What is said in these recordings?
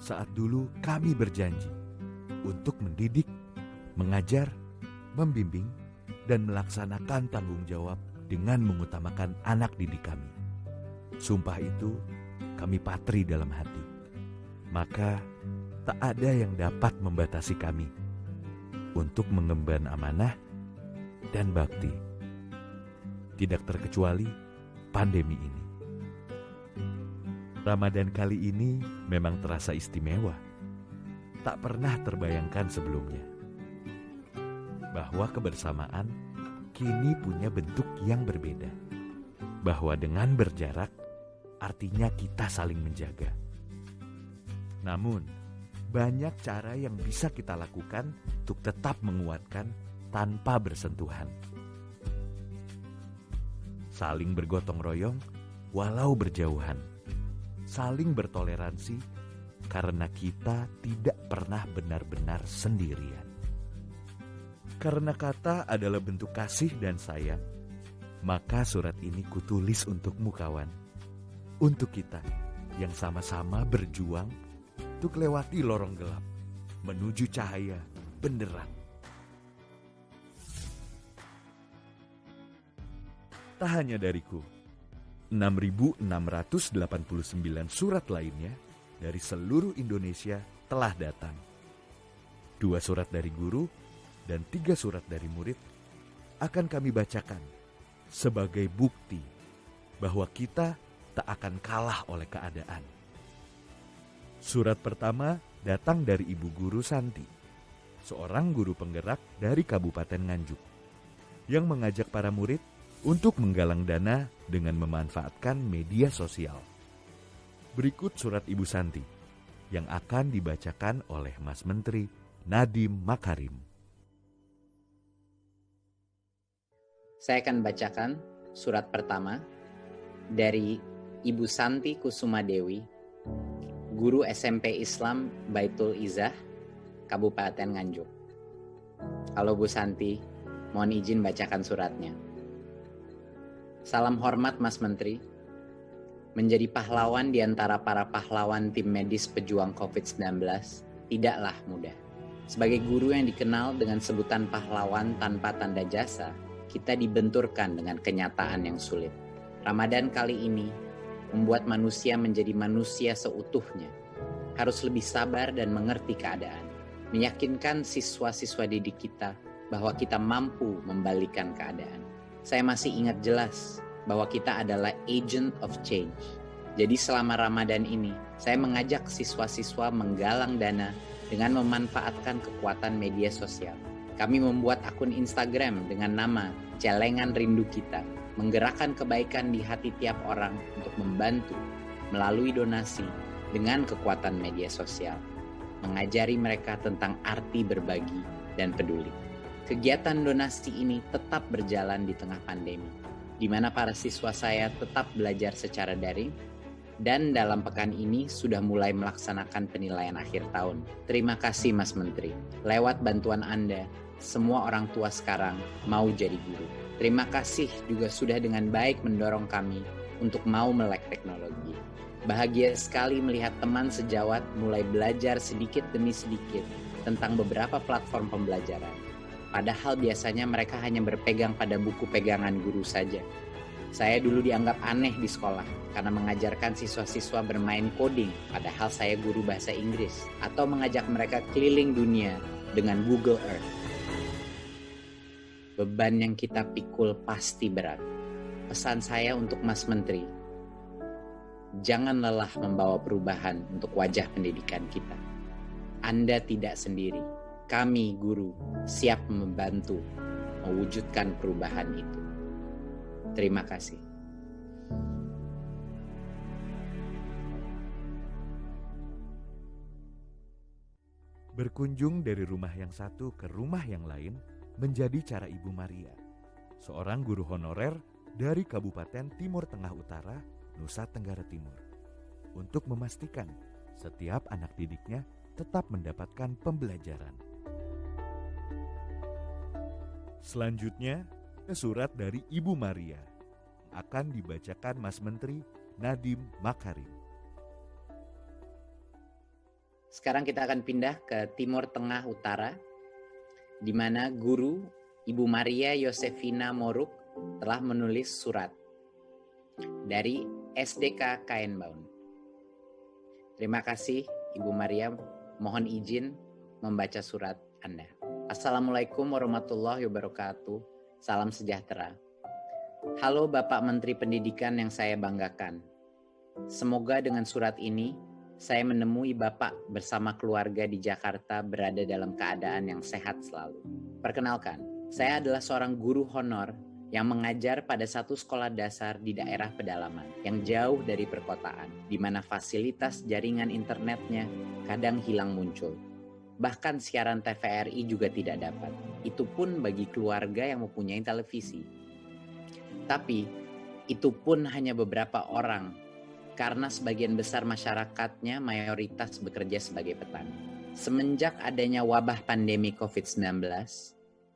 saat dulu kami berjanji untuk mendidik, mengajar, membimbing, dan melaksanakan tanggung jawab dengan mengutamakan anak didik kami. Sumpah itu kami patri dalam hati. Maka tak ada yang dapat membatasi kami untuk mengemban amanah dan bakti. Tidak terkecuali pandemi ini. Ramadan kali ini memang terasa istimewa. Tak pernah terbayangkan sebelumnya bahwa kebersamaan kini punya bentuk yang berbeda. Bahwa dengan berjarak artinya kita saling menjaga. Namun, banyak cara yang bisa kita lakukan untuk tetap menguatkan tanpa bersentuhan. Saling bergotong royong walau berjauhan. Saling bertoleransi karena kita tidak pernah benar-benar sendirian. Karena kata adalah bentuk kasih dan sayang, maka surat ini kutulis untukmu kawan. Untuk kita yang sama-sama berjuang untuk lewati lorong gelap menuju cahaya benderang. Tak hanya dariku, 6.689 surat lainnya dari seluruh Indonesia telah datang. 2 surat dari guru dan 3 surat dari murid akan kami bacakan sebagai bukti bahwa kita tak akan kalah oleh keadaan. Surat pertama datang dari Ibu Guru Santi, seorang guru penggerak dari Kabupaten Nganjuk, yang mengajak para murid untuk menggalang dana dengan memanfaatkan media sosial. Berikut surat Ibu Santi yang akan dibacakan oleh Mas Menteri Nadiem Makarim. Saya akan bacakan surat pertama dari Ibu Santi Kusuma Dewi, Guru SMP Islam Baitul Izzah, Kabupaten Nganjuk. Halo Bu Santi, mohon izin bacakan suratnya. Salam hormat Mas Menteri. Menjadi pahlawan di antara para pahlawan tim medis pejuang COVID-19 tidaklah mudah. Sebagai guru yang dikenal dengan sebutan pahlawan tanpa tanda jasa, kita dibenturkan dengan kenyataan yang sulit. Ramadan kali ini membuat manusia menjadi manusia seutuhnya. Harus lebih sabar dan mengerti keadaan. Meyakinkan siswa-siswa didik kita bahwa kita mampu membalikan keadaan. Saya masih ingat jelas bahwa kita adalah agent of change. Jadi selama Ramadan ini, saya mengajak siswa-siswa menggalang dana dengan memanfaatkan kekuatan media sosial. Kami membuat akun Instagram dengan nama Celengan Rindu Kita, menggerakkan kebaikan di hati tiap orang untuk membantu melalui donasi dengan kekuatan media sosial, mengajari mereka tentang arti berbagi dan peduli. Kegiatan donasi ini tetap berjalan di tengah pandemi, di mana para siswa saya tetap belajar secara daring, dan dalam pekan ini sudah mulai melaksanakan penilaian akhir tahun. Terima kasih Mas Menteri. Lewat bantuan Anda, semua orang tua sekarang mau jadi guru. Terima kasih juga sudah dengan baik mendorong kami untuk mau melek teknologi. Bahagia sekali melihat teman sejawat mulai belajar sedikit demi sedikit tentang beberapa platform pembelajaran. Padahal biasanya mereka hanya berpegang pada buku pegangan guru saja. Saya dulu dianggap aneh di sekolah karena mengajarkan siswa-siswa bermain coding, padahal saya guru bahasa Inggris, atau mengajak mereka keliling dunia dengan Google Earth. Beban yang kita pikul pasti berat. Pesan saya untuk Mas Menteri, jangan lelah membawa perubahan untuk wajah pendidikan kita. Anda tidak sendiri. Kami, guru, siap membantu mewujudkan perubahan itu. Terima kasih. Berkunjung dari rumah yang satu ke rumah yang lain menjadi cara Ibu Maria, seorang guru honorer dari Kabupaten Timur Tengah Utara, Nusa Tenggara Timur, untuk memastikan setiap anak didiknya tetap mendapatkan pembelajaran. Selanjutnya, surat dari Ibu Maria akan dibacakan Mas Menteri Nadiem Makarim. Sekarang kita akan pindah ke Timur Tengah Utara, di mana guru Ibu Maria Yosefina Moruk telah menulis surat dari SDK Kaenbaum. Terima kasih Ibu Maria, mohon izin membaca surat Anda. Assalamualaikum warahmatullahi wabarakatuh. Salam sejahtera. Halo Bapak Menteri Pendidikan yang saya banggakan. Semoga dengan surat ini saya menemui Bapak bersama keluarga di Jakarta berada dalam keadaan yang sehat selalu. Perkenalkan, saya adalah seorang guru honor yang mengajar pada satu sekolah dasar di daerah pedalaman yang jauh dari perkotaan, di mana fasilitas jaringan internetnya kadang hilang muncul. Bahkan siaran TVRI juga tidak dapat. Itu pun bagi keluarga yang mempunyai televisi. Tapi itu pun hanya beberapa orang, karena sebagian besar masyarakatnya mayoritas bekerja sebagai petani. Semenjak adanya wabah pandemi COVID-19,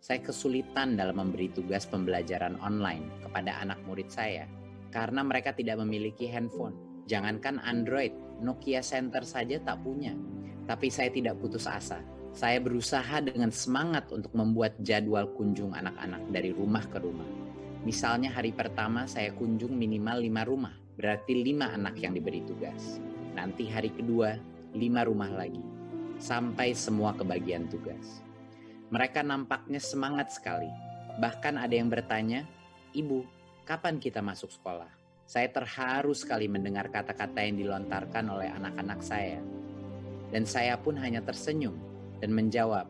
saya kesulitan dalam memberi tugas pembelajaran online kepada anak murid saya karena mereka tidak memiliki handphone. Jangankan Android, Nokia Center saja tak punya. Tapi saya tidak putus asa. Saya berusaha dengan semangat untuk membuat jadwal kunjung anak-anak dari rumah ke rumah. Misalnya hari pertama saya kunjung minimal 5 rumah. Berarti 5 anak yang diberi tugas. Nanti hari kedua, 5 rumah lagi. Sampai semua kebagian tugas. Mereka nampaknya semangat sekali. Bahkan ada yang bertanya, "Ibu, kapan kita masuk sekolah?" Saya terharu sekali mendengar kata-kata yang dilontarkan oleh anak-anak saya. Dan saya pun hanya tersenyum dan menjawab,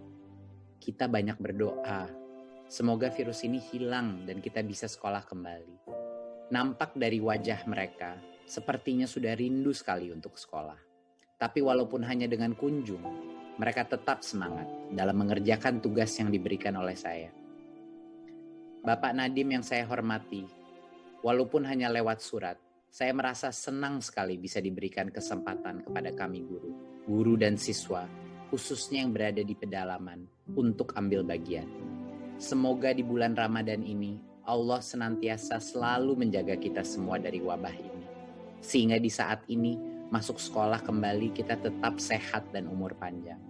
"Kita banyak berdoa. Semoga virus ini hilang dan kita bisa sekolah kembali." Nampak dari wajah mereka, sepertinya sudah rindu sekali untuk sekolah. Tapi walaupun hanya dengan kunjung, mereka tetap semangat dalam mengerjakan tugas yang diberikan oleh saya. Bapak Nadiem yang saya hormati, walaupun hanya lewat surat, saya merasa senang sekali bisa diberikan kesempatan kepada kami guru dan siswa, khususnya yang berada di pedalaman, untuk ambil bagian. Semoga di bulan Ramadan ini, Allah senantiasa selalu menjaga kita semua dari wabah ini. Sehingga di saat ini, masuk sekolah kembali kita tetap sehat dan umur panjang.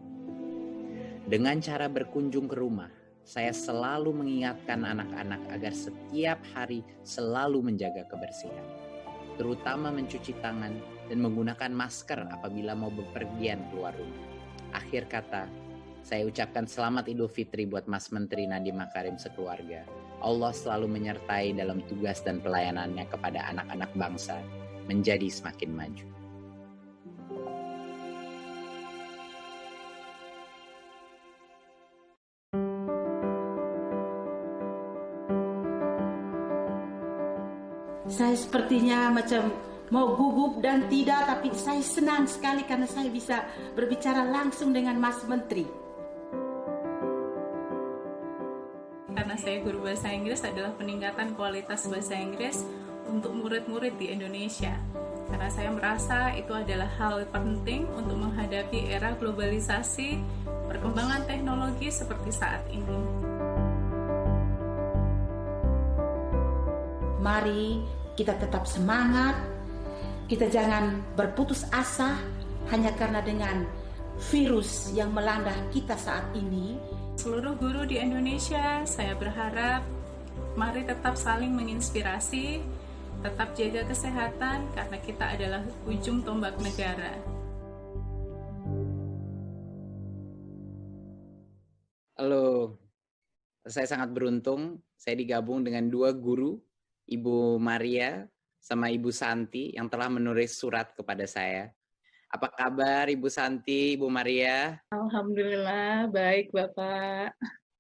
Dengan cara berkunjung ke rumah, saya selalu mengingatkan anak-anak agar setiap hari selalu menjaga kebersihan. Terutama mencuci tangan dan menggunakan masker apabila mau bepergian keluar rumah. Akhir kata, saya ucapkan selamat Idul Fitri buat Mas Menteri Nadiem Makarim sekeluarga. Allah selalu menyertai dalam tugas dan pelayanannya kepada anak-anak bangsa menjadi semakin maju. Saya sepertinya macam mau gugup dan tidak, tapi saya senang sekali karena saya bisa berbicara langsung dengan Mas Menteri. Karena saya guru bahasa Inggris adalah peningkatan kualitas bahasa Inggris untuk murid-murid di Indonesia. Karena saya merasa itu adalah hal penting untuk menghadapi era globalisasi, perkembangan teknologi seperti saat ini. Mari kita tetap semangat, kita jangan berputus asa hanya karena dengan virus yang melanda kita saat ini. Seluruh guru di Indonesia, saya berharap mari tetap saling menginspirasi, tetap jaga kesehatan karena kita adalah ujung tombak negara. Halo, saya sangat beruntung saya digabung dengan 2 guru, Ibu Maria sama Ibu Santi yang telah menulis surat kepada saya. Apa kabar Ibu Santi, Ibu Maria? Alhamdulillah, baik Bapak.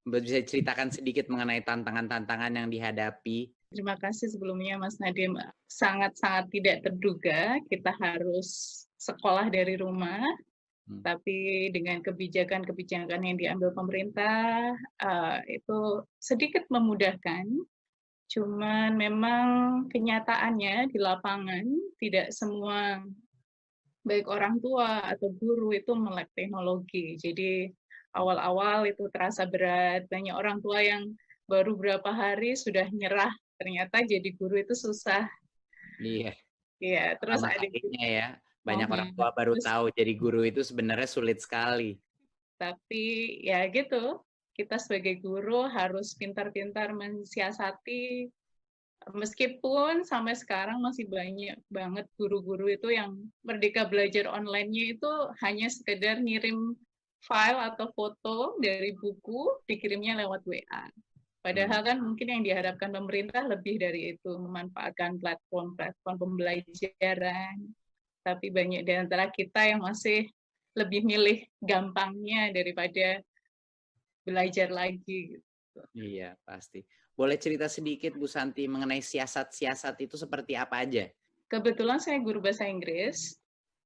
Bisa ceritakan sedikit mengenai tantangan-tantangan yang dihadapi? Terima kasih sebelumnya Mas Nadiem. Sangat-sangat tidak terduga kita harus sekolah dari rumah, tapi dengan kebijakan-kebijakan yang diambil pemerintah itu sedikit memudahkan. Cuman memang kenyataannya di lapangan tidak semua baik orang tua atau guru itu melek teknologi. Jadi awal-awal itu terasa berat. Banyak orang tua yang baru berapa hari sudah nyerah. Ternyata jadi guru itu susah. Iya. Iya, terus Sama ada kayaknya ya. Banyak orang tua baru tahu jadi guru itu sebenarnya sulit sekali. Tapi ya gitu, kita sebagai guru harus pintar-pintar mensiasati, meskipun sampai sekarang masih banyak banget guru-guru itu yang Merdeka Belajar online-nya itu hanya sekedar ngirim file atau foto dari buku, dikirimnya lewat WA. Padahal kan mungkin yang diharapkan pemerintah lebih dari itu, memanfaatkan platform-platform pembelajaran. Tapi banyak di antara kita yang masih lebih milih gampangnya daripada belajar lagi. Gitu. Iya, pasti. Boleh cerita sedikit Bu Santi mengenai siasat-siasat itu seperti apa aja? Kebetulan saya guru bahasa Inggris.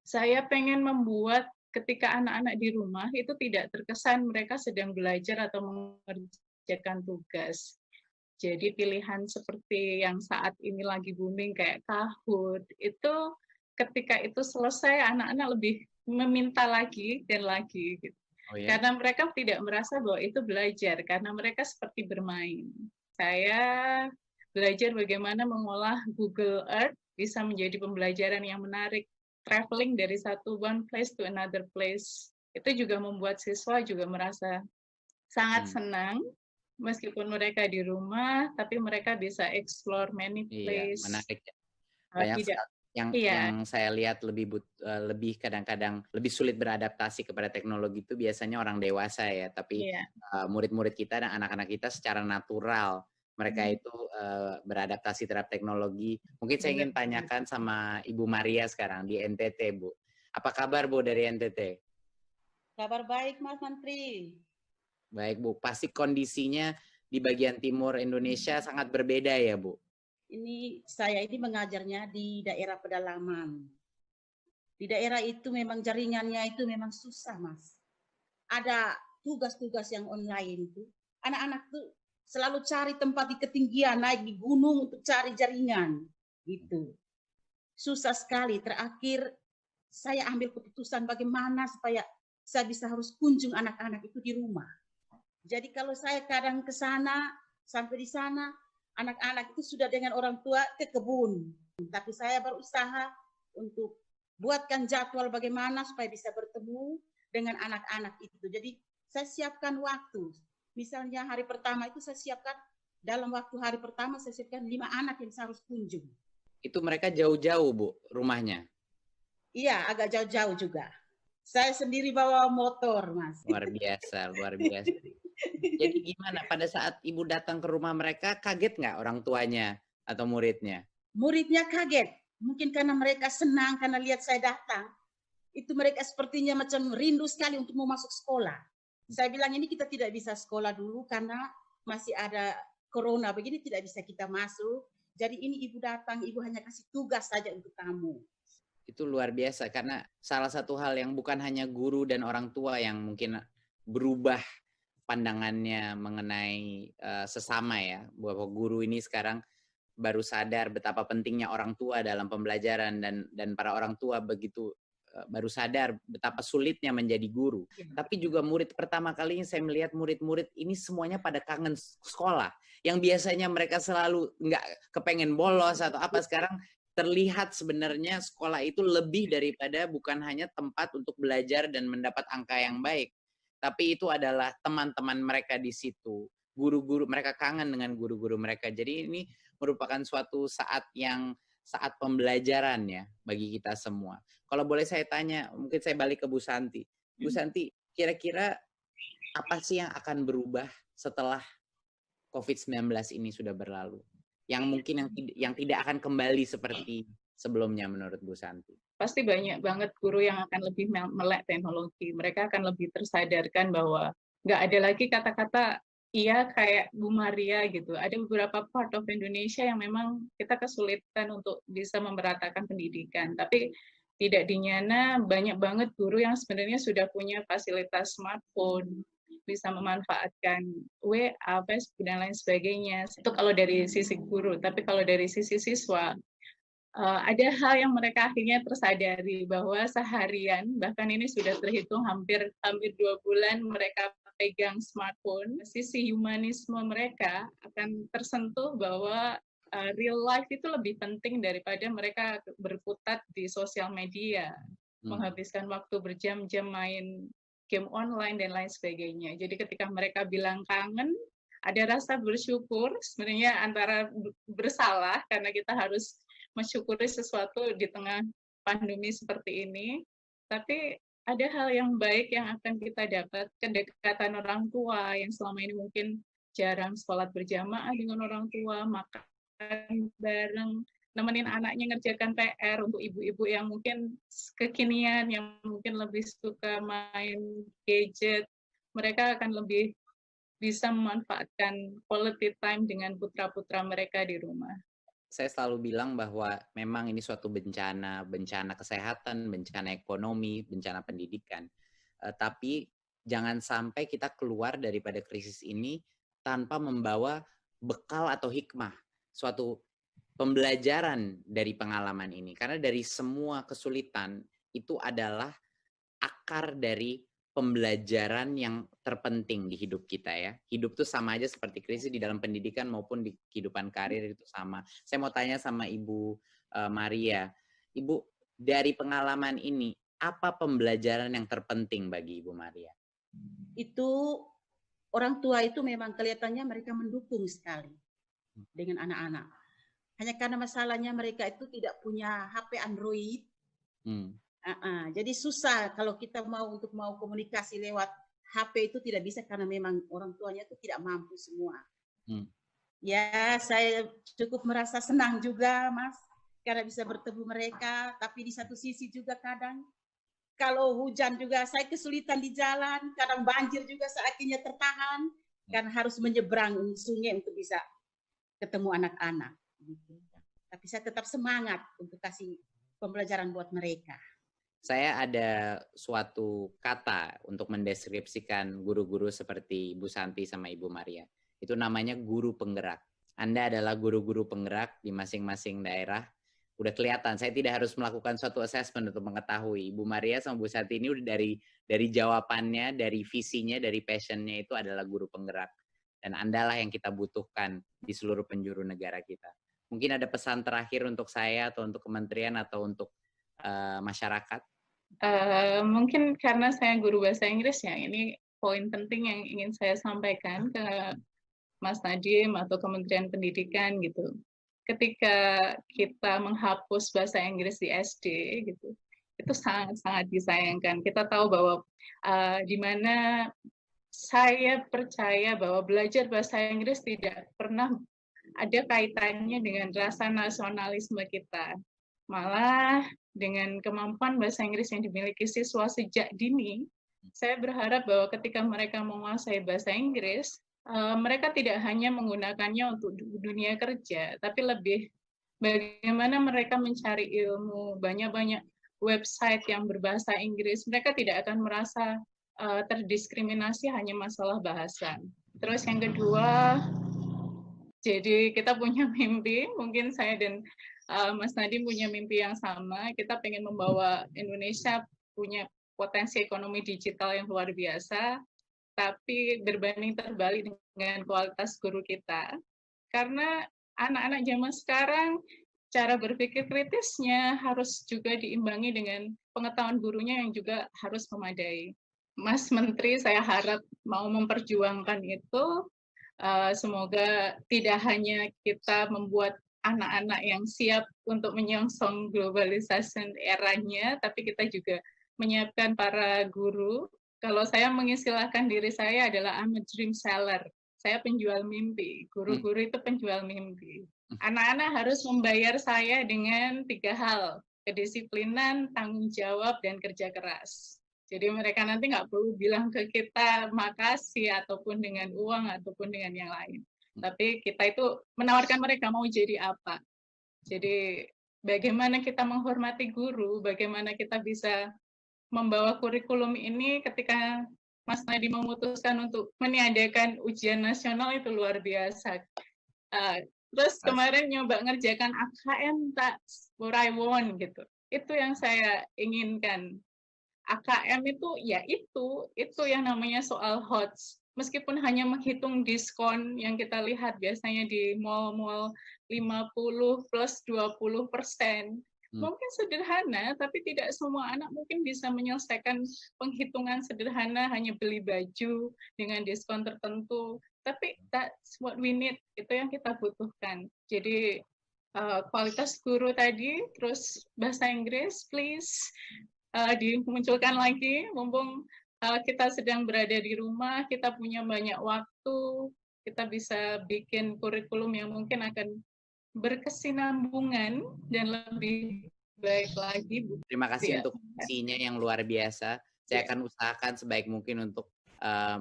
Saya pengen membuat ketika anak-anak di rumah itu tidak terkesan mereka sedang belajar atau mengerjakan tugas. Jadi pilihan seperti yang saat ini lagi booming kayak Kahoot, itu ketika itu selesai anak-anak lebih meminta lagi dan lagi gitu. Oh, ya? Karena mereka tidak merasa bahwa itu belajar, karena mereka seperti bermain. Saya belajar bagaimana mengolah Google Earth bisa menjadi pembelajaran yang menarik. Traveling dari one place to another place, itu juga membuat siswa juga merasa sangat senang, meskipun mereka di rumah, tapi mereka bisa explore many place. Iya, menarik. Banyak yang saya lihat lebih kadang-kadang lebih sulit beradaptasi kepada teknologi itu biasanya orang dewasa ya, tapi murid-murid kita dan anak-anak kita secara natural mereka itu beradaptasi terhadap teknologi. Mungkin saya ingin tanyakan sama Ibu Maria sekarang di NTT, Bu. Apa kabar Bu dari NTT? Kabar baik Mas Menteri. Baik Bu, pasti kondisinya di bagian timur Indonesia sangat berbeda ya Bu? Saya ini mengajarnya di daerah pedalaman. Di daerah itu memang jaringannya itu memang susah, Mas. Ada tugas-tugas yang online itu. Anak-anak tuh selalu cari tempat di ketinggian, naik di gunung untuk cari jaringan. Gitu. Susah sekali. Terakhir saya ambil keputusan bagaimana supaya saya bisa harus kunjung anak-anak itu di rumah. Jadi kalau saya kadang ke sana, sampai di sana, anak-anak itu sudah dengan orang tua ke kebun. Tapi saya berusaha untuk buatkan jadwal bagaimana supaya bisa bertemu dengan anak-anak itu. Jadi saya siapkan waktu. Misalnya hari pertama itu saya siapkan, dalam waktu hari pertama saya siapkan 5 anak yang saya harus kunjung. Itu mereka jauh-jauh Bu, rumahnya? Iya, agak jauh-jauh juga. Saya sendiri bawa motor, Mas. Luar biasa, luar biasa. Jadi gimana pada saat Ibu datang ke rumah mereka, kaget nggak orang tuanya atau muridnya? Muridnya kaget. Mungkin karena mereka senang karena lihat saya datang. Itu mereka sepertinya macam rindu sekali untuk mau masuk sekolah. Saya bilang ini kita tidak bisa sekolah dulu karena masih ada corona. Begini tidak bisa kita masuk. Jadi ini Ibu datang, Ibu hanya kasih tugas saja untuk kamu. Itu luar biasa karena salah satu hal yang bukan hanya guru dan orang tua yang mungkin berubah pandangannya mengenai sesama ya, bahwa guru ini sekarang baru sadar betapa pentingnya orang tua dalam pembelajaran dan para orang tua begitu baru sadar betapa sulitnya menjadi guru. Tapi juga murid pertama kalinya saya melihat murid-murid ini semuanya pada kangen sekolah. Yang biasanya mereka selalu nggak kepengen bolos atau apa, sekarang terlihat sebenarnya sekolah itu lebih daripada bukan hanya tempat untuk belajar dan mendapat angka yang baik. Tapi itu adalah teman-teman mereka di situ. Guru-guru, mereka kangen dengan guru-guru mereka. Jadi ini merupakan suatu saat pembelajaran ya bagi kita semua. Kalau boleh saya tanya, mungkin saya balik ke Bu Santi. Bu Santi, kira-kira apa sih yang akan berubah setelah COVID-19 ini sudah berlalu? Yang mungkin yang tidak akan kembali seperti sebelumnya menurut Bu Santi? Pasti banyak banget guru yang akan lebih melek teknologi. Mereka akan lebih tersadarkan bahwa nggak ada lagi kata-kata iya kayak Bu Maria gitu. Ada beberapa part of Indonesia yang memang kita kesulitan untuk bisa memeratakan pendidikan. Tapi tidak dinyana banyak banget guru yang sebenarnya sudah punya fasilitas smartphone, bisa memanfaatkan WA, Facebook, dan lain sebagainya. Itu kalau dari sisi guru. Tapi kalau dari sisi siswa, ada hal yang mereka akhirnya tersadari bahwa seharian, bahkan ini sudah terhitung hampir 2 bulan mereka pegang smartphone, sisi humanisme mereka akan tersentuh bahwa real life itu lebih penting daripada mereka berkutat di sosial media, menghabiskan waktu berjam-jam main game online dan lain sebagainya. Jadi ketika mereka bilang kangen, ada rasa bersyukur, sebenarnya antara bersalah karena kita harus mensyukuri sesuatu di tengah pandemi seperti ini, tapi ada hal yang baik yang akan kita dapat, kedekatan orang tua yang selama ini mungkin jarang sholat berjamaah dengan orang tua, makan bareng, nemenin anaknya ngerjakan PR, untuk ibu-ibu yang mungkin kekinian, yang mungkin lebih suka main gadget, mereka akan lebih bisa memanfaatkan quality time dengan putra-putra mereka di rumah. Saya selalu bilang bahwa memang ini suatu bencana kesehatan, bencana ekonomi, bencana pendidikan. Tapi jangan sampai kita keluar daripada krisis ini tanpa membawa bekal atau hikmah, suatu pembelajaran dari pengalaman ini. Karena dari semua kesulitan itu adalah akar dari pembelajaran yang terpenting di hidup kita ya. Hidup tuh sama aja seperti krisis di dalam pendidikan maupun di kehidupan karir itu sama. Saya mau tanya sama Ibu Maria. Ibu, dari pengalaman ini, apa pembelajaran yang terpenting bagi Ibu Maria? Itu orang tua itu memang kelihatannya mereka mendukung sekali dengan anak-anak. Hanya karena masalahnya mereka itu tidak punya HP Android. Jadi susah kalau kita mau komunikasi lewat HP itu tidak bisa karena memang orang tuanya itu tidak mampu semua. Ya, saya cukup merasa senang juga, Mas, karena bisa bertemu mereka. Tapi di satu sisi juga kadang kalau hujan juga saya kesulitan di jalan, kadang banjir juga saya akhirnya tertahan karena harus menyeberang sungai untuk bisa ketemu anak-anak. Tapi saya tetap semangat untuk kasih pembelajaran buat mereka. Saya ada suatu kata untuk mendeskripsikan guru-guru seperti Ibu Santi sama Ibu Maria. Itu namanya guru penggerak. Anda adalah guru-guru penggerak di masing-masing daerah. Udah kelihatan, saya tidak harus melakukan suatu assessment untuk mengetahui. Ibu Maria sama Bu Santi ini udah dari jawabannya, dari visinya, dari passionnya itu adalah guru penggerak. Dan Andalah yang kita butuhkan di seluruh penjuru negara kita. Mungkin ada pesan terakhir untuk saya atau untuk kementerian atau untuk masyarakat? Mungkin karena saya guru bahasa Inggris ya, ini poin penting yang ingin saya sampaikan ke Mas Nadiem atau Kementerian Pendidikan gitu. Ketika kita menghapus bahasa Inggris di SD gitu, itu sangat-sangat disayangkan. Kita tahu bahwa di mana saya percaya bahwa belajar bahasa Inggris tidak pernah ada kaitannya dengan rasa nasionalisme kita. Malah dengan kemampuan bahasa Inggris yang dimiliki siswa sejak dini, saya berharap bahwa ketika mereka menguasai bahasa Inggris, mereka tidak hanya menggunakannya untuk dunia kerja, tapi lebih bagaimana mereka mencari ilmu, banyak-banyak website yang berbahasa Inggris, mereka tidak akan merasa terdiskriminasi hanya masalah bahasa. Terus yang kedua, jadi kita punya mimpi, mungkin saya dan Mas Nadiem punya mimpi yang sama, kita pengen membawa Indonesia punya potensi ekonomi digital yang luar biasa, tapi berbanding terbalik dengan kualitas guru kita. Karena anak-anak zaman sekarang, cara berpikir kritisnya harus juga diimbangi dengan pengetahuan gurunya yang juga harus memadai. Mas Menteri, saya harap mau memperjuangkan itu, semoga tidak hanya kita membuat anak-anak yang siap untuk menyongsong globalisasi eranya, tapi kita juga menyiapkan para guru. Kalau saya mengistilahkan diri saya adalah I'm a dream seller. Saya penjual mimpi. Guru-guru itu penjual mimpi. Anak-anak harus membayar saya dengan 3 hal. Kedisiplinan, tanggung jawab, dan kerja keras. Jadi mereka nanti nggak perlu bilang ke kita makasih ataupun dengan uang ataupun dengan yang lain. Tapi kita itu menawarkan mereka mau jadi apa. Jadi bagaimana kita menghormati guru, bagaimana kita bisa membawa kurikulum ini ketika Mas Nadiem memutuskan untuk meniadakan ujian nasional itu luar biasa. Terus kemarin nyoba ngerjakan AKM that's what I want gitu. Itu yang saya inginkan. AKM itu ya itu yang namanya soal HOTS. meskipun hanya menghitung diskon yang kita lihat biasanya di mall-mall 50 plus 20%. Mungkin sederhana, tapi tidak semua anak mungkin bisa menyelesaikan penghitungan sederhana hanya beli baju dengan diskon tertentu. Tapi that's what we need, itu yang kita butuhkan. Jadi kualitas guru tadi, terus bahasa Inggris, please dimunculkan lagi, mumpung kita sedang berada di rumah, kita punya banyak waktu, kita bisa bikin kurikulum yang mungkin akan berkesinambungan dan lebih baik lagi. Terima kasih untuk visinya yang luar biasa. Saya akan usahakan sebaik mungkin untuk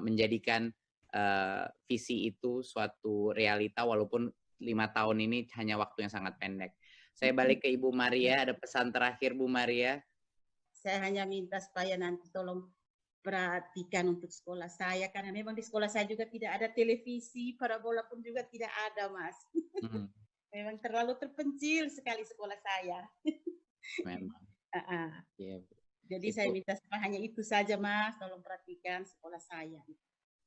menjadikan visi itu suatu realita, walaupun 5 tahun ini hanya waktu yang sangat pendek. Saya balik ke Ibu Maria, ada pesan terakhir Bu Maria. Saya hanya minta supaya nanti tolong perhatikan untuk sekolah saya, karena memang di sekolah saya juga tidak ada televisi, parabola pun juga tidak ada, Mas. Memang terlalu terpencil sekali sekolah saya. Memang. Ya, jadi itu. Saya minta hanya itu saja, Mas, tolong perhatikan sekolah saya.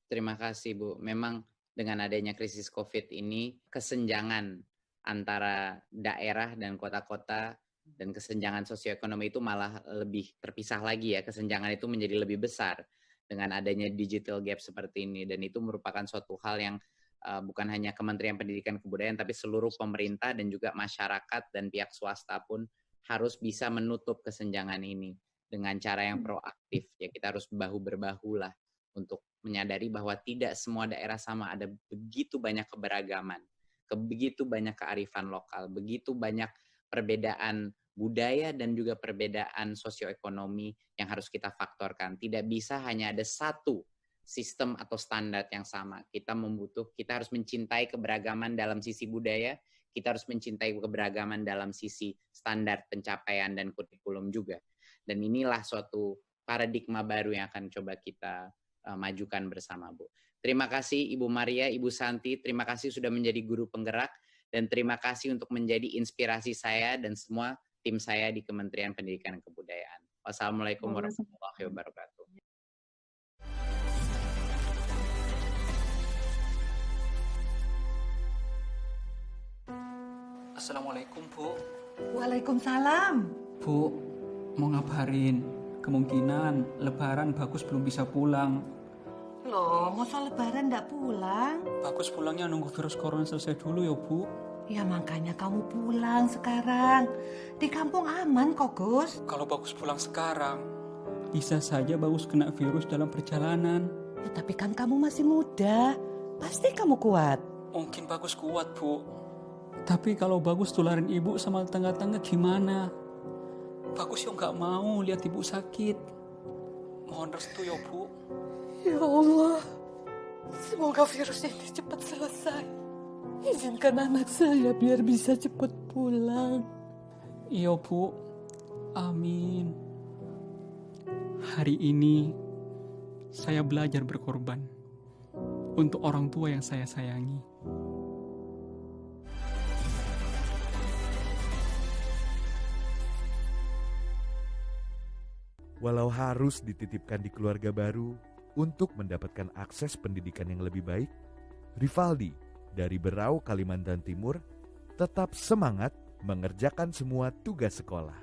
Terima kasih, Bu. Memang dengan adanya krisis COVID ini, kesenjangan antara daerah dan kota-kota dan kesenjangan sosioekonomi itu malah lebih terpisah lagi ya. Kesenjangan itu menjadi lebih besar dengan adanya digital gap seperti ini. Dan itu merupakan suatu hal yang bukan hanya Kementerian Pendidikan dan Kebudayaan, tapi seluruh pemerintah dan juga masyarakat dan pihak swasta pun harus bisa menutup kesenjangan ini dengan cara yang proaktif. Ya, kita harus bahu-berbahu lah untuk menyadari bahwa tidak semua daerah sama, ada begitu banyak keberagaman, begitu banyak kearifan lokal, begitu banyak perbedaan budaya dan juga perbedaan sosioekonomi yang harus kita faktorkan. Tidak bisa hanya ada satu sistem atau standar yang sama. Kita harus mencintai keberagaman dalam sisi budaya, kita harus mencintai keberagaman dalam sisi standar pencapaian dan kurikulum juga. Dan inilah suatu paradigma baru yang akan coba kita majukan bersama, Bu. Terima kasih Ibu Maria, Ibu Santi, terima kasih sudah menjadi guru penggerak, dan terima kasih untuk menjadi inspirasi saya dan semua tim saya di Kementerian Pendidikan dan Kebudayaan. Wassalamualaikum warahmatullahi wabarakatuh. Assalamualaikum, Bu. Waalaikumsalam. Bu, mau ngabarin, kemungkinan Lebaran Bagus belum bisa pulang. Loh, masa Lebaran nggak pulang? Bagus pulangnya nunggu virus corona selesai dulu ya, Bu. Ya makanya kamu pulang sekarang. Di kampung aman kok, Gus. Kalau Bagus pulang sekarang, bisa saja Bagus kena virus dalam perjalanan. Ya, tapi kan kamu masih muda. Pasti kamu kuat. Mungkin Bagus kuat, Bu. Tapi kalau Bagus tularin ibu sama tetangga-tetangga gimana? Bagus ya nggak mau lihat ibu sakit. Mohon restu ya, Bu. Ya Allah, semoga virus ini cepat selesai. Izinkan anak saya biar bisa cepat pulang. Iya, Bu. Amin. Hari ini saya belajar berkorban untuk orang tua yang saya sayangi. Walau harus dititipkan di keluarga baru untuk mendapatkan akses pendidikan yang lebih baik, Rivaldi dari Berau, Kalimantan Timur tetap semangat mengerjakan semua tugas sekolah.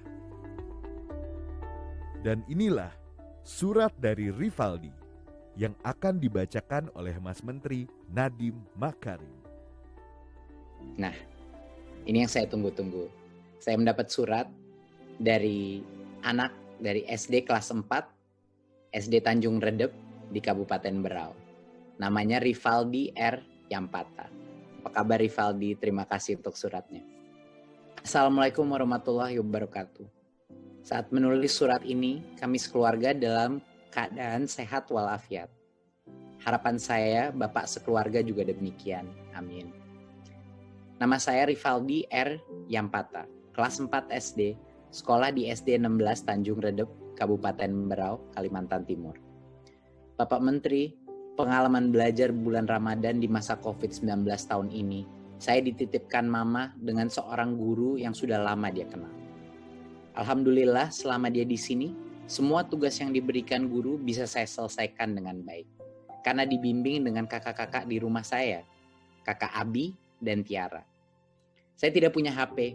Dan inilah surat dari Rivaldi yang akan dibacakan oleh Mas Menteri Nadiem Makarim. Nah, ini yang saya tunggu-tunggu. Saya mendapat surat dari anak dari SD kelas 4, SD Tanjung Redep di Kabupaten Berau. Namanya Rivaldi R. Yampata. Apa kabar Rivaldi? Terima kasih untuk suratnya. Assalamualaikum warahmatullahi wabarakatuh. Saat menulis surat ini, kami sekeluarga dalam keadaan sehat walafiat. Harapan saya, Bapak sekeluarga juga demikian. Amin. Nama saya Rivaldi R. Yampata, kelas 4 SD, sekolah di SD 16 Tanjung Redep, Kabupaten Berau, Kalimantan Timur. Bapak Menteri, pengalaman belajar bulan Ramadan di masa COVID-19 tahun ini, saya dititipkan Mama dengan seorang guru yang sudah lama dia kenal. Alhamdulillah selama dia di sini, semua tugas yang diberikan guru bisa saya selesaikan dengan baik. karena dibimbing dengan kakak-kakak di rumah saya, kakak Abi dan Tiara. Saya tidak punya HP,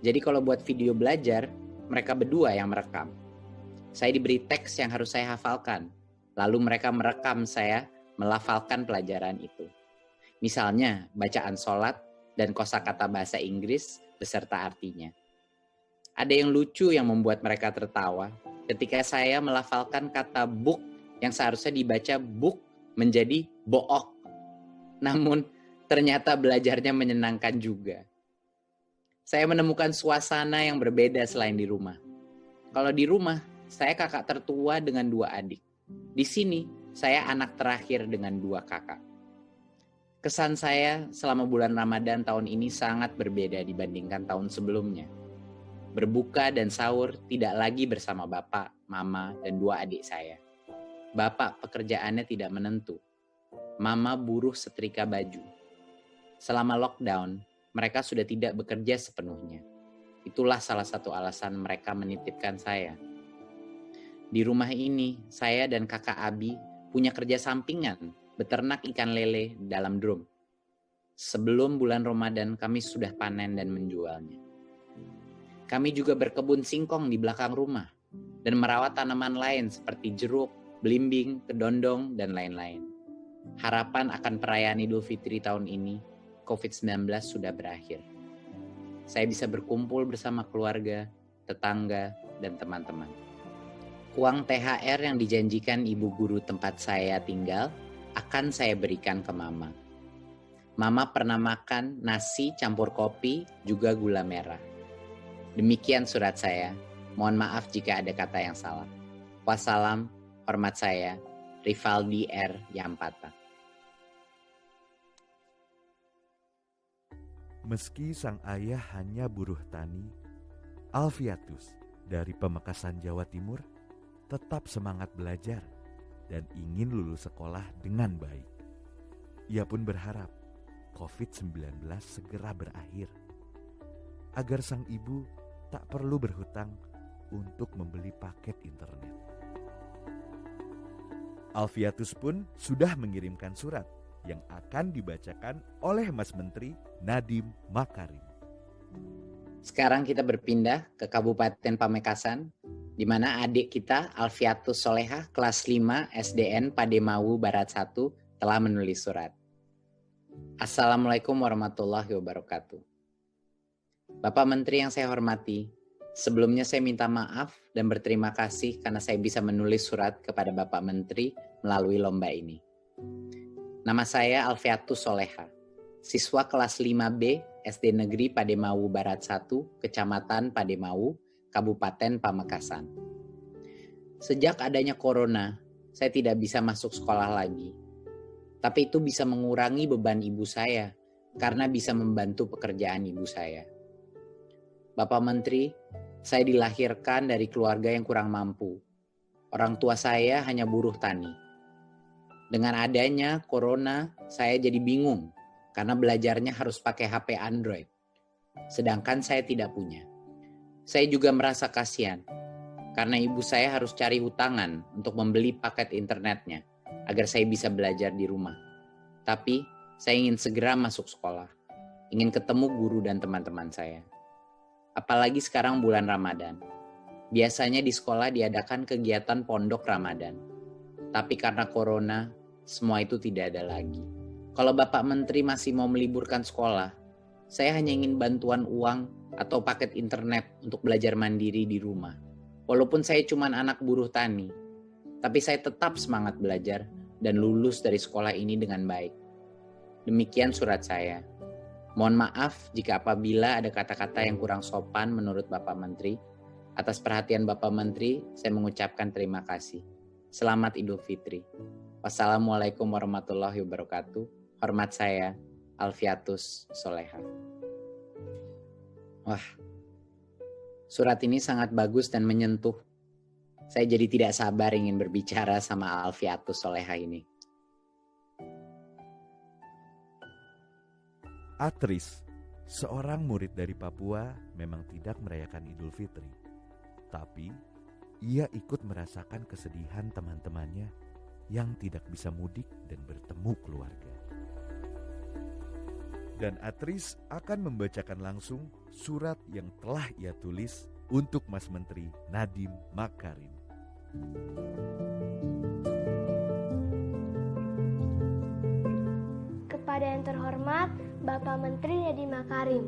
jadi kalau buat video belajar, mereka berdua yang merekam. Saya diberi teks yang harus saya hafalkan, lalu mereka merekam saya melafalkan pelajaran itu. Misalnya bacaan sholat dan kosakata bahasa Inggris beserta artinya. Ada yang lucu yang membuat mereka tertawa ketika saya melafalkan kata book yang seharusnya dibaca book menjadi book. Namun ternyata belajarnya menyenangkan juga. Saya menemukan suasana yang berbeda selain di rumah. Kalau di rumah, saya kakak tertua dengan 2 adik. Di sini, saya anak terakhir dengan 2 kakak. Kesan saya selama bulan Ramadan tahun ini sangat berbeda dibandingkan tahun sebelumnya. Berbuka dan sahur tidak lagi bersama bapak, mama, dan 2 adik saya. Bapak pekerjaannya tidak menentu. Mama buruh setrika baju. Selama lockdown, mereka sudah tidak bekerja sepenuhnya. Itulah salah satu alasan mereka menitipkan saya. Di rumah ini, saya dan kakak Abi punya kerja sampingan, beternak ikan lele dalam drum. Sebelum bulan Ramadan, kami sudah panen dan menjualnya. Kami juga berkebun singkong di belakang rumah dan merawat tanaman lain seperti jeruk, belimbing, kedondong, dan lain-lain. Harapan akan perayaan Idul Fitri tahun ini, COVID-19 sudah berakhir. Saya bisa berkumpul bersama keluarga, tetangga, dan teman-teman. Uang THR yang dijanjikan ibu guru tempat saya tinggal akan saya berikan ke Mama. Mama pernah makan nasi campur kopi juga gula merah. Demikian surat saya. Mohon maaf jika ada kata yang salah. Wassalam, hormat saya, Rivaldi R. Yampata. Meski sang ayah hanya buruh tani, Alfiatus dari Pamekasan, Jawa Timur tetap semangat belajar dan ingin lulus sekolah dengan baik. Ia pun berharap COVID-19 segera berakhir, agar sang ibu tak perlu berhutang untuk membeli paket internet. Alfiatus pun sudah mengirimkan surat yang akan dibacakan oleh Mas Menteri Nadiem Makarim. Sekarang kita berpindah ke Kabupaten Pamekasan, di mana adik kita Alfiatus Solehah kelas 5 SDN Pademawu Barat 1 telah menulis surat. Assalamualaikum warahmatullahi wabarakatuh. Bapak Menteri yang saya hormati, sebelumnya saya minta maaf dan berterima kasih karena saya bisa menulis surat kepada Bapak Menteri melalui lomba ini. Nama saya Alfiatus Solehah, siswa kelas 5B SD Negeri Pademawu Barat 1, Kecamatan Pademawu, Kabupaten Pamekasan. Sejak adanya corona, saya tidak bisa masuk sekolah lagi. Tapi itu bisa mengurangi beban ibu saya karena bisa membantu pekerjaan ibu saya. Bapak Menteri, saya dilahirkan dari keluarga yang kurang mampu. Orang tua saya hanya buruh tani. Dengan adanya corona, saya jadi bingung karena belajarnya harus pakai HP Android. Sedangkan saya tidak punya. Saya juga merasa kasihan karena ibu saya harus cari hutangan untuk membeli paket internetnya agar saya bisa belajar di rumah. Tapi saya ingin segera masuk sekolah, ingin ketemu guru dan teman-teman saya. Apalagi sekarang bulan Ramadan. Biasanya di sekolah diadakan kegiatan pondok Ramadan. Tapi karena corona, semua itu tidak ada lagi. Kalau Bapak Menteri masih mau meliburkan sekolah, saya hanya ingin bantuan uang atau paket internet untuk belajar mandiri di rumah. Walaupun saya cuma anak buruh tani, tapi saya tetap semangat belajar dan lulus dari sekolah ini dengan baik. Demikian surat saya. Mohon maaf jika apabila ada kata-kata yang kurang sopan menurut Bapak Menteri. Atas perhatian Bapak Menteri, saya mengucapkan terima kasih. Selamat Idul Fitri. Wassalamualaikum warahmatullahi wabarakatuh. Hormat saya, Alfiatus Solehah. Wah, surat ini sangat bagus dan menyentuh. Saya jadi tidak sabar ingin berbicara sama Alfiatus Solehah ini. Atris, seorang murid dari Papua, memang tidak merayakan Idul Fitri. Tapi ia ikut merasakan kesedihan teman-temannya yang tidak bisa mudik dan bertemu keluarga. Dan Atris akan membacakan langsung surat yang telah ia tulis untuk Mas Menteri Nadiem Makarim. Kepada yang terhormat Bapak Menteri Nadiem Makarim,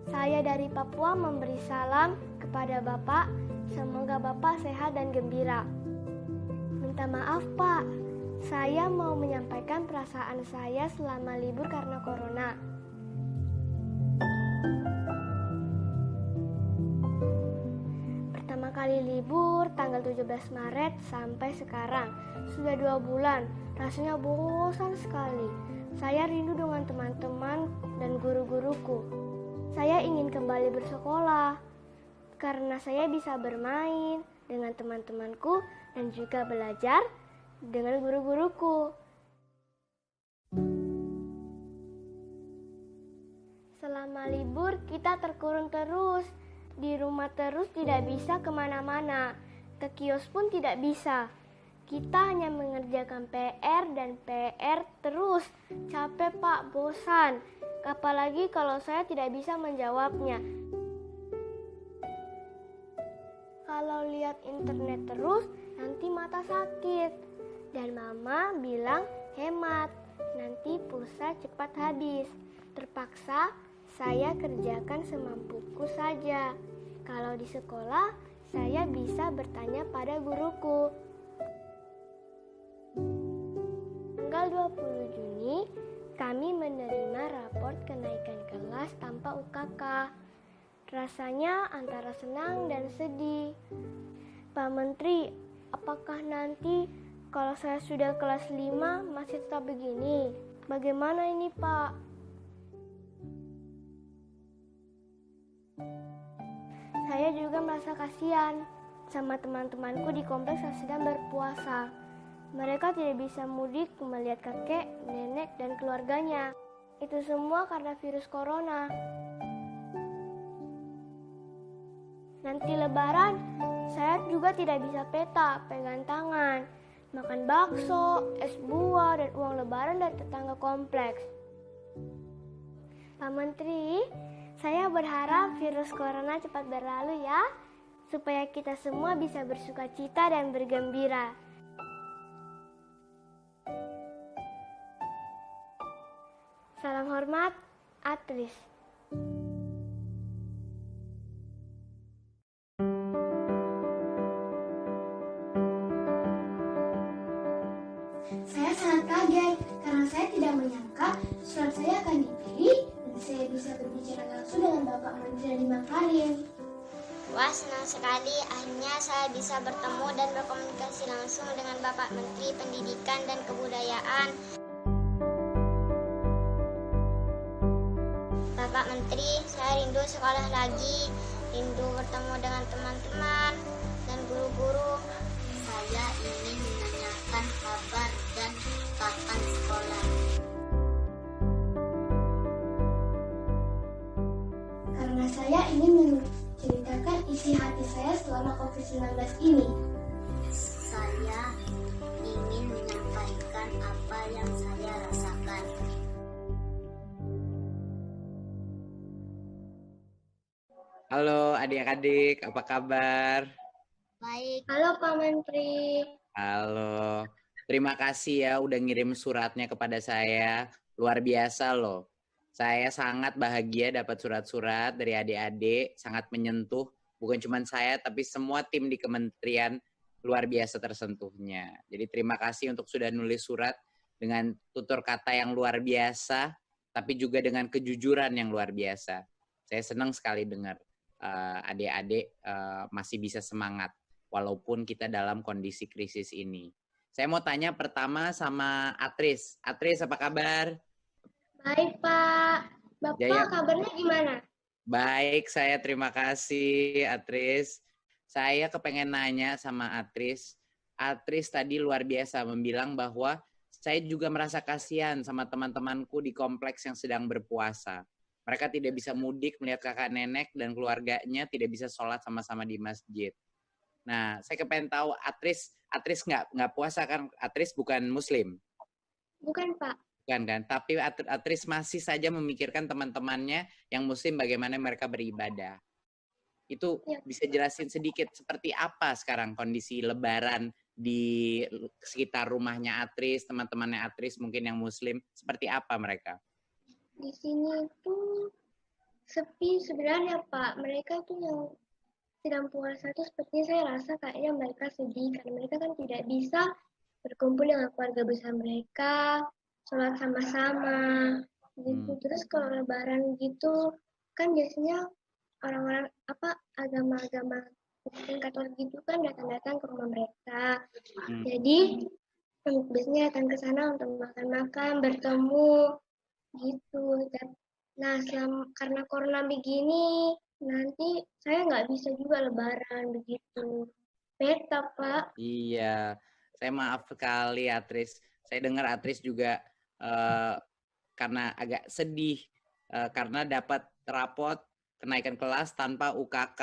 saya dari Papua memberi salam kepada Bapak. Semoga Bapak sehat dan gembira. Minta maaf Pak, saya mau menyampaikan perasaan saya selama libur karena corona. Pertama kali libur tanggal 17 Maret sampai sekarang. Sudah 2 bulan, rasanya bosan sekali. Saya rindu dengan teman-teman dan guru-guruku. Saya ingin kembali bersekolah, karena saya bisa bermain dengan teman-temanku dan juga belajar dengan guru-guruku. Selama libur kita terkurung terus, di rumah terus tidak bisa kemana-mana, ke kios pun tidak bisa. Kita hanya mengerjakan PR dan PR terus, capek Pak, bosan. Apalagi kalau saya tidak bisa menjawabnya. Kalau lihat internet terus, nanti mata sakit. Dan Mama bilang hemat, nanti pulsa cepat habis. Terpaksa saya kerjakan semampuku saja. Kalau di sekolah, saya bisa bertanya pada guruku. Tanggal 20 Juni, kami menerima raport kenaikan kelas tanpa UKK. Rasanya antara senang dan sedih. Pak Menteri, apakah nanti kalau saya sudah kelas 5 masih tetap begini? Bagaimana ini Pak? Saya juga merasa kasihan sama teman-temanku di kompleks yang sedang berpuasa. Mereka tidak bisa mudik melihat kakek, nenek, dan keluarganya. Itu semua karena virus corona. Nanti lebaran, saya juga tidak bisa peta, pegang tangan, makan bakso, es buah, dan uang lebaran dari tetangga kompleks. Pak Menteri, saya berharap virus corona cepat berlalu ya, supaya kita semua bisa bersukacita dan bergembira. Salam hormat, Atris. Saya sangat kaget karena saya tidak menyangka surat saya akan dipilih dan saya bisa berbicara langsung dengan Bapak Menteri Nadiem Makarim. Wah, senang sekali akhirnya saya bisa bertemu dan berkomunikasi langsung dengan Bapak Menteri Pendidikan dan Kebudayaan. Bapak Menteri, saya rindu sekolah lagi, rindu bertemu dengan teman-teman dan guru-guru. Saya ingin menanyakan kabar dan kapan sekolah. Karena saya ingin menceritakan isi hati saya selama COVID-19 ini. Saya ingin menyampaikan apa yang saya rasakan. Halo adik-adik, apa kabar? Baik. Halo Pak Menteri. Halo, terima kasih ya udah ngirim suratnya kepada saya. Luar biasa loh. Saya sangat bahagia dapat surat-surat dari adik-adik, sangat menyentuh. Bukan cuma saya, tapi semua tim di kementerian luar biasa tersentuhnya. Jadi terima kasih untuk sudah nulis surat dengan tutur kata yang luar biasa, tapi juga dengan kejujuran yang luar biasa. Saya senang sekali dengar adik-adik masih bisa semangat walaupun kita dalam kondisi krisis ini. Saya mau tanya pertama sama Atris. Atris, apa kabar? Baik Pak. Bapak Jaya. kabarnya gimana? Baik, saya terima kasih Atris. Saya kepengen nanya sama Atris. Atris tadi luar biasa membilang bahwa saya juga merasa kasihan sama teman-temanku di kompleks yang sedang berpuasa. Mereka tidak bisa mudik melihat kakak nenek dan keluarganya tidak bisa sholat sama-sama di masjid. Nah, saya kepengen tahu Atris nggak puasa kan? Atris bukan Muslim. Bukan, Pak. Bukan kan? Tapi Atris masih saja memikirkan teman-temannya yang Muslim bagaimana mereka beribadah. Itu Ya. bisa jelasin sedikit seperti apa sekarang kondisi Lebaran di sekitar rumahnya Atris, teman-temannya Atris mungkin yang Muslim, seperti apa mereka? Di sini tuh sepi sebenarnya, Pak. Mereka tuh yang sedang puasa tuh sepertinya saya rasa kayaknya mereka sedih karena mereka kan tidak bisa berkumpul dengan keluarga besar mereka, sholat sama-sama gitu. Terus kalau Lebaran gitu kan biasanya orang-orang agama-agama Kristen Katolik gitu kan datang-datang ke rumah mereka. Jadi biasanya datang ke sana untuk makan-makan, bertemu gitu. Nah, karena corona begini, nanti saya nggak bisa juga Lebaran begitu. Beta, Pak. Iya, saya maaf sekali Atris. Saya dengar Atris juga karena agak sedih karena dapat rapot kenaikan kelas tanpa UKK.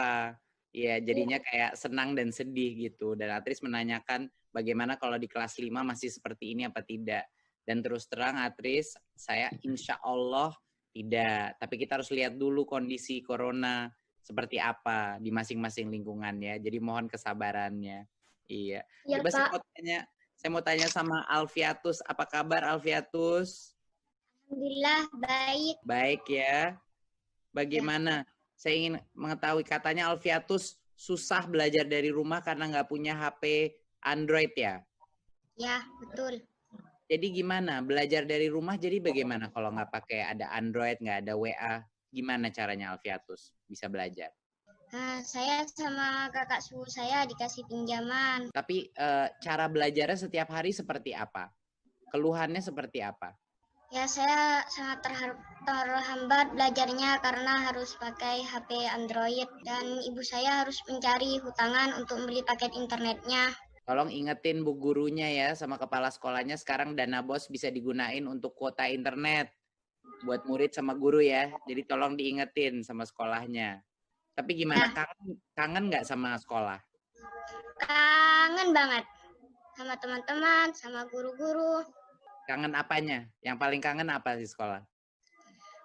Ya, jadinya kayak senang dan sedih gitu. Dan Atris menanyakan bagaimana kalau di kelas 5 masih seperti ini apa tidak. Dan terus terang Atris, saya insya Allah tidak. Tapi kita harus lihat dulu kondisi corona seperti apa di masing-masing lingkungan ya. Jadi mohon kesabarannya. Iya. Ya, Coba Pak. saya mau tanya sama Alfiatus. Apa kabar Alfiatus? Alhamdulillah baik. Baik ya. Bagaimana? Saya ingin mengetahui, katanya Alfiatus susah belajar dari rumah karena nggak punya HP Android ya? Ya, betul. Jadi gimana? Belajar dari rumah jadi bagaimana kalau nggak pakai ada Android, nggak ada WA? Gimana caranya Alfiatus bisa belajar? Saya sama kakak sepupu saya dikasih pinjaman. Tapi cara belajarnya setiap hari seperti apa? Keluhannya seperti apa? Ya, saya sangat terhambat belajarnya karena harus pakai HP Android dan ibu saya harus mencari hutangan untuk membeli paket internetnya. Tolong ingetin bu gurunya ya sama kepala sekolahnya sekarang dana BOS bisa digunain untuk kuota internet buat murid sama guru ya. Jadi tolong diingetin sama sekolahnya. Tapi gimana, kangen nggak sama sekolah? Kangen banget sama teman-teman, sama guru-guru. Kangen apanya? Yang paling kangen apa di sekolah?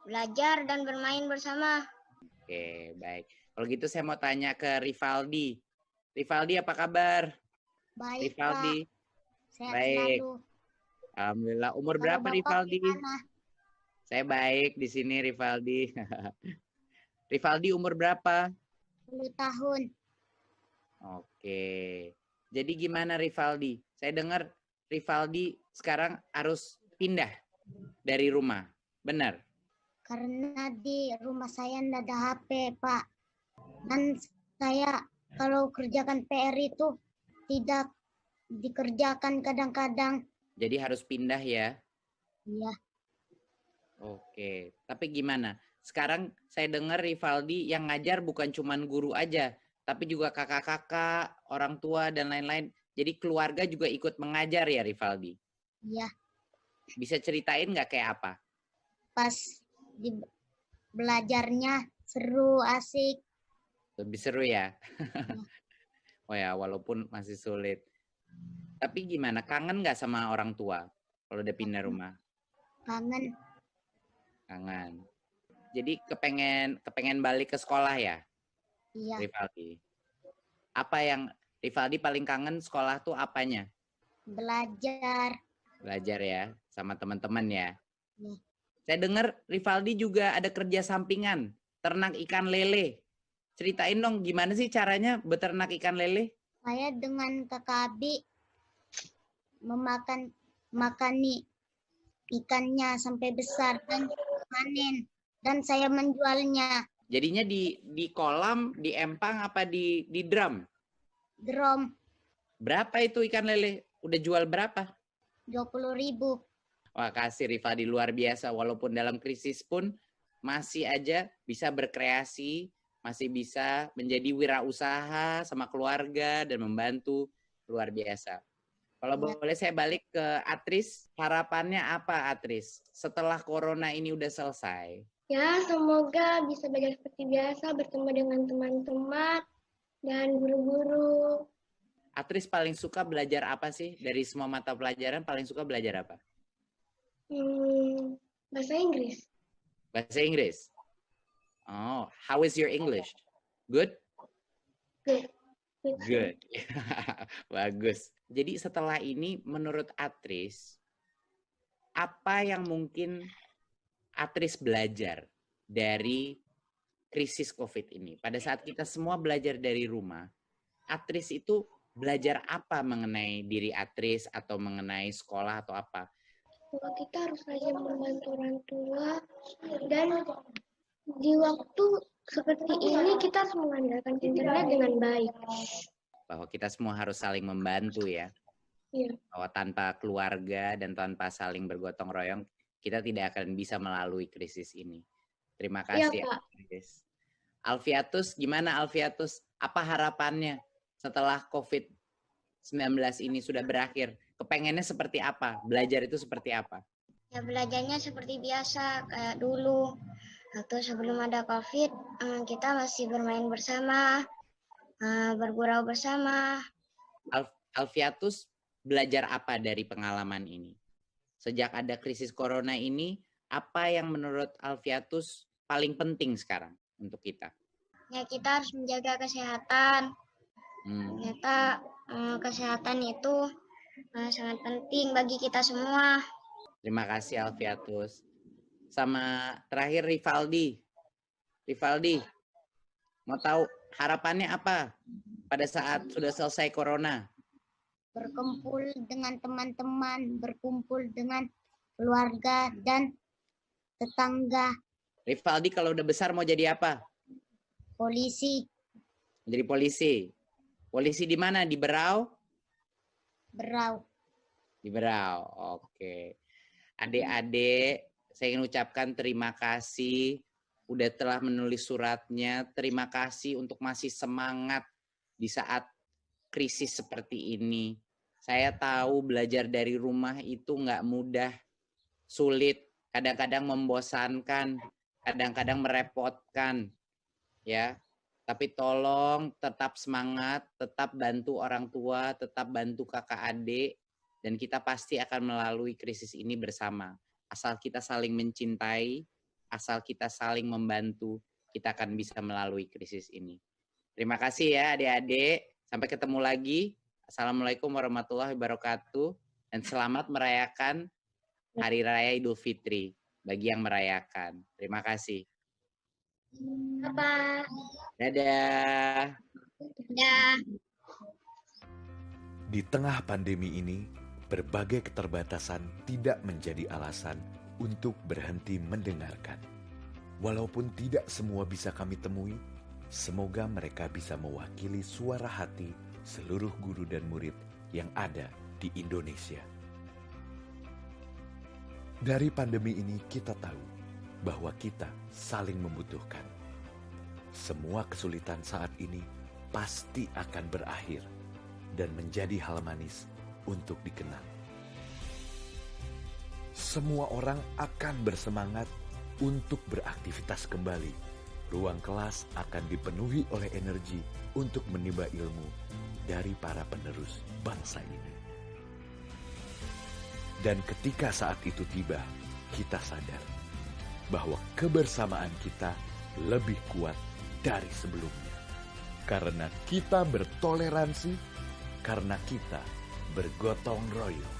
Belajar dan bermain bersama. Oke, baik. Kalau gitu saya mau tanya ke Rivaldi. Rivaldi apa kabar? Baik, Rivaldi. Pak. Sehat Baik. selalu. Alhamdulillah. Umur Kalau berapa Bapak Rivaldi? gimana? Saya baik di sini Rivaldi. Rivaldi umur berapa? 10 tahun. Oke. Jadi gimana Rivaldi? Saya dengar Rivaldi sekarang harus pindah dari rumah. Benar? Karena di rumah saya tidak ada HP, Pak. Dan saya kalau kerjakan PR itu tidak dikerjakan kadang-kadang. Jadi harus pindah ya? Iya. Oke. Tapi gimana? Sekarang saya dengar Rivaldi yang ngajar bukan cuman guru aja, tapi juga kakak-kakak, orang tua, dan lain-lain. Jadi keluarga juga ikut mengajar ya Rivaldi? Iya. Bisa ceritain nggak kayak apa? Pas di belajarnya seru, asik. Lebih seru ya? Oh ya, walaupun masih sulit. Tapi gimana? Kangen nggak sama orang tua kalau udah pindah rumah? Kangen. Kangen. Jadi kepengen balik ke sekolah ya? Iya. Rivaldi. Apa yang Rivaldi paling kangen sekolah tuh apanya? Belajar. Belajar ya, sama teman-teman ya. Iya. Saya dengar Rivaldi juga ada kerja sampingan, ternak ikan lele. Ceritain dong gimana sih caranya beternak ikan lele? Saya dengan kakak Abi makani ikannya sampai besar dan panen. Dan saya menjualnya. Jadinya di kolam, di empang apa di drum? Drum. Berapa itu ikan lele? Udah jual berapa? 20.000. Wah, kasih Rivaldi luar biasa. Walaupun dalam krisis pun masih aja bisa berkreasi, masih bisa menjadi wirausaha sama keluarga dan membantu, luar biasa. Kalau boleh saya balik ke Atris, harapannya apa Atris? Setelah corona ini udah selesai. Ya, semoga bisa belajar seperti biasa, bertemu dengan teman-teman, dan guru-guru. Atris paling suka belajar apa sih? Dari semua mata pelajaran paling suka belajar apa? Bahasa Inggris. Bahasa Inggris. Oh, how is your English? Good? Good. Good. Bagus. Jadi setelah ini menurut Atris, apa yang mungkin Atris belajar dari krisis COVID ini? Pada saat kita semua belajar dari rumah, Atris itu belajar apa mengenai diri Atris atau mengenai sekolah atau apa? Kita harus rajin membantu orang tua, dan di waktu seperti ini kita harus mengandalkan internet dengan baik. Bahwa kita semua harus saling membantu ya. Iya. Bahwa tanpa keluarga dan tanpa saling bergotong royong, kita tidak akan bisa melalui krisis ini. Terima kasih, Pak. Atris. Alfiatus, gimana Alfiatus? Apa harapannya setelah COVID-19 ini sudah berakhir? Kepengennya seperti apa? Belajar itu seperti apa? Ya, belajarnya seperti biasa kayak dulu. Waktu sebelum ada COVID, kita masih bermain bersama, bergurau bersama. Alfiatus belajar apa dari pengalaman ini? Sejak ada krisis corona ini, apa yang menurut Alfiatus paling penting sekarang untuk kita? Ya, kita harus menjaga kesehatan. Ternyata kesehatan itu sangat penting bagi kita semua. Terima kasih Alfiatus. Sama terakhir Rivaldi. Rivaldi, mau tahu harapannya apa pada saat sudah selesai corona? Berkumpul dengan teman-teman, berkumpul dengan keluarga dan tetangga. Rivaldi kalau udah besar mau jadi apa? Polisi. Jadi polisi. Polisi di mana? Di Berau? Berau. Di Berau, oke. Adik-adik, saya ingin ucapkan terima kasih udah telah menulis suratnya. Terima kasih untuk masih semangat di saat krisis seperti ini. Saya tahu belajar dari rumah itu nggak mudah, sulit, kadang-kadang membosankan, kadang-kadang merepotkan, ya. Tapi tolong tetap semangat, tetap bantu orang tua, tetap bantu kakak adik, dan kita pasti akan melalui krisis ini bersama. Asal kita saling mencintai, asal kita saling membantu, kita akan bisa melalui krisis ini. Terima kasih ya adik-adik. Sampai ketemu lagi. Assalamualaikum warahmatullahi wabarakatuh. Dan selamat merayakan Hari Raya Idul Fitri bagi yang merayakan. Terima kasih. Apa? Dadah. Dadah. Di tengah pandemi ini, berbagai keterbatasan tidak menjadi alasan untuk berhenti mendengarkan. Walaupun tidak semua bisa kami temui, semoga mereka bisa mewakili suara hati seluruh guru dan murid yang ada di Indonesia. Dari pandemi ini kita tahu bahwa kita saling membutuhkan. Semua kesulitan saat ini pasti akan berakhir dan menjadi hal manis untuk dikenang. Semua orang akan bersemangat untuk beraktivitas kembali. Ruang kelas akan dipenuhi oleh energi untuk menimba ilmu dari para penerus bangsa ini. Dan ketika saat itu tiba, kita sadar bahwa kebersamaan kita lebih kuat dari sebelumnya. Karena kita bertoleransi, karena kita bergotong royong.